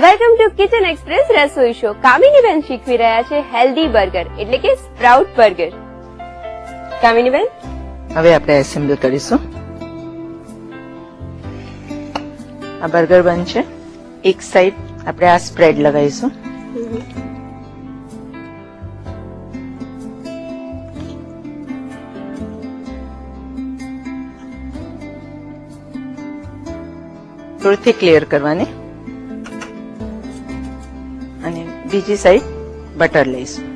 Welcome to kitchen express રસોઈ show. Kaminiben શીખવી રહ્યા છે હેલ્ધી બર્ગર એટલે કે સ્પ્રાઉટ બર્ગર. કામિનીબેન, હવે આપણે એસેમ્બલ કરીશું. આ બર્ગર બન છે. એક સાઈડ આપણે આ સ્પ્રેડ લગાવીશું. થોડી થીક લેયર કરવાની અને બીજી સાઈડ બટર લઈશું.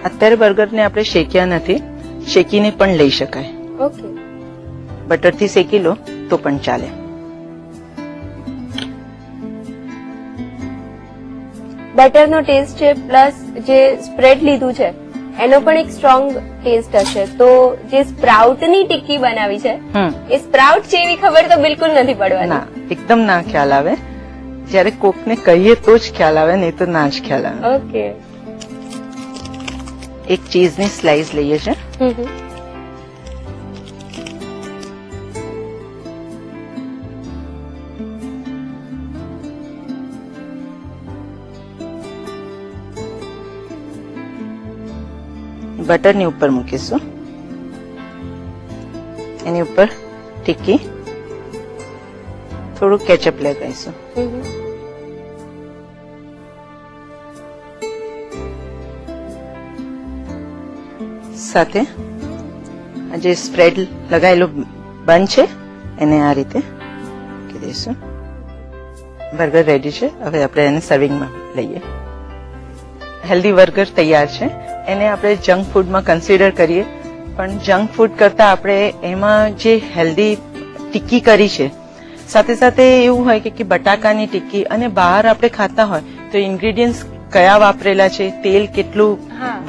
અત્યારે બર્ગરને આપણે શેક્યા નથી, શેકીને પણ લઈ શકાય. ઓકે, બટરથી શેકી લો તો પણ ચાલે. બટરનો ટેસ્ટ છે પ્લસ જે સ્પ્રેડ લીધું છે એનો પણ એક સ્ટ્રોંગ ટેસ્ટ હશે. તો જે સ્પ્રાઉટની ટિક્કી બનાવી છે એ સ્પ્રાઉટ છે એવી ખબર તો બિલકુલ નથી પડવાની. ના, એકદમ ના ખ્યાલ આવે. જયારે કોકને કહીએ તો જ ખ્યાલ આવે, નહીં તો ના જ ખ્યાલ આવે. ઓકે, એક ચીઝની સ્લાઇસ લઈએ છે. બટરની ઉપર મૂકીશું. એની ઉપર ટિક્કી, થોડું કેચઅપ લગાવીશું. સાથે જે સ્પ્રેડ લગાવેલું બન છે એને આ રીતે મૂકી દઈશું. બર્ગર રેડી છે. હવે આપણે એને સર્વિંગમાં લઈએ. હેલ્ધી બર્ગર તૈયાર છે. એને આપણે જંક ફૂડમાં કન્સિડર કરીએ, પણ જંક ફૂડ કરતા આપણે એમાં જે હેલ્ધી ટિક્કી કરી છે, સાથે સાથે એવું હોય કે બટાકાની ટિક્કી, અને બહાર આપણે ખાતા હોય તો ઇન્ગ્રેડિયન્ટ્સ કયા વાપરેલા છે, તેલ કેટલું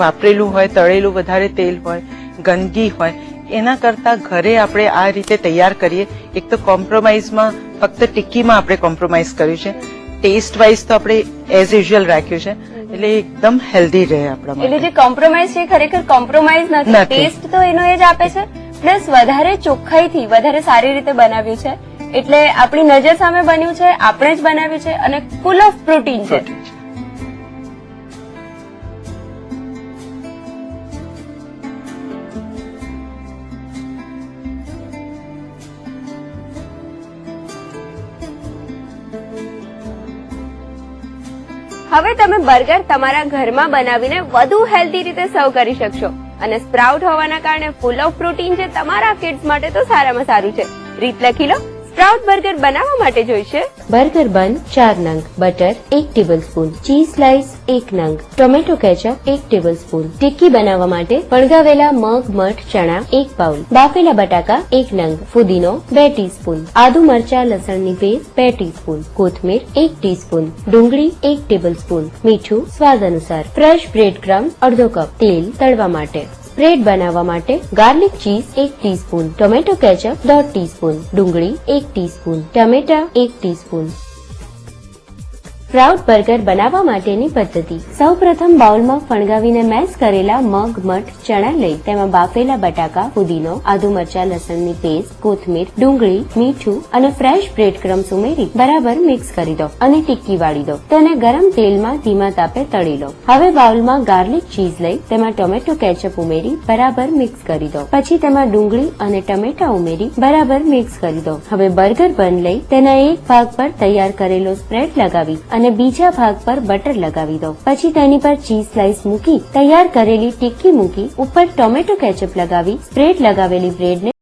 વાપરેલું હોય, તળેલું વધારે તેલ હોય, ગંદકી હોય, એના કરતા ઘરે આપણે આ રીતે તૈયાર કરીએ. એક તો કોમ્પ્રોમાઇઝમાં ફક્ત ટિક્કીમાં આપણે કોમ્પ્રોમાઇઝ કર્યું છે. ટેસ્ટ વાઇઝ તો આપણે એઝ યુઝ્યુઅલ રાખ્યું છે, એટલે એકદમ હેલ્ધી રહે આપણા માટે. એટલે જે કોમ્પ્રોમાઇઝ છે ખરેખર કોમ્પ્રોમાઇઝ નથી. ટેસ્ટ તો એનો એ જ આપે છે, પ્લસ વધારે ચોખ્ખાઈથી વધારે સારી રીતે બનાવ્યું છે. એટલે આપણી નજર સામે બન્યું છે, આપણે જ બનાવ્યું છે, અને ફૂલ ઓફ પ્રોટીન છે. હવે તમે બર્ગર તમારા ઘરમાં બનાવીને વધુ હેલ્ધી રીતે સર્વ કરી શકશો. અને સ્પ્રાઉટ હોવાના કારણે ફૂલ ઓફ પ્રોટીન છે. તમારા કિડ્સ માટે તો સારામાં સારું છે. રીત લખી લો. સ્પ્રાઉટ બર્ગર બનાવવા માટે જોઈશે બર્ગર બન 4 નંગ, બટર 1 ટેબલસ્પૂન, ચીઝ સ્લાઇસ 1 નંગ, ટોમેટો કેચઅપ 1 ટેબલસ્પૂન, ટિક્કી બનાવવા માટે ફણગાવેલા મગ, મઠ, ચણા 1 બાઉલ, બાફેલા બટાકા 1 નંગ, ફુદીનો 2 ટીસ્પૂન, આદુ મરચા લસણની પેસ્ટ 2 ટીસ્પૂન, કોથમીર 1 ટીસ્પૂન, ડુંગળી 1 ટેબલસ્પૂન, મીઠું સ્વાદ અનુસાર, ફ્રેશ બ્રેડ ક્રમ્સ અડધો કપ, તેલ તળવા માટે, સ્પ્રેડ બનાવવા માટે garlic cheese 1 teaspoon, tomato ketchup 1/2 teaspoon, ડુંગળી 1 ટીસ્પૂન, ટમેટા 1 ટીસ્પૂન. સ્પ્રાઉટ બર્ગર બનાવવા માટેની પદ્ધતિ. સૌપ્રથમ બાઉલમાં ફણગાવીને મેશ કરેલા મગ, મઠ, ચણા લઈ તેમાં બાફેલા બટાકા, ફુદીનો, આદુ મરચા લસણની પેસ્ટ, કોથમીર, ડુંગળી, મીઠું અને ફ્રેશ બ્રેડ ક્રમ્સ ઉમેરી બરાબર મિક્સ કરી દો અને ટિક્કી વાળી દો. તેને ગરમ તેલમાં ધીમા તાપે તળી લો. હવે બાઉલમાં ગાર્લિક ચીઝ લઈ તેમાં ટોમેટો કેચઅપ ઉમેરી બરાબર મિક્સ કરી દો. પછી તેમાં ડુંગળી અને ટમેટા ઉમેરી બરાબર મિક્સ કરી દો. હવે બર્ગર બન લઈ તેના એક ભાગ પર તૈયાર કરેલો સ્પ્રેડ લગાવી અને બીજા ભાગ પર બટર લગાવી દો. પછી તેની પર ચીઝ સ્લાઇસ મૂકી તૈયાર કરેલી ટિક્કી મૂકી ઉપર ટોમેટો કેચઅપ લગાવી સ્પ્રેડ લગાવેલી બ્રેડને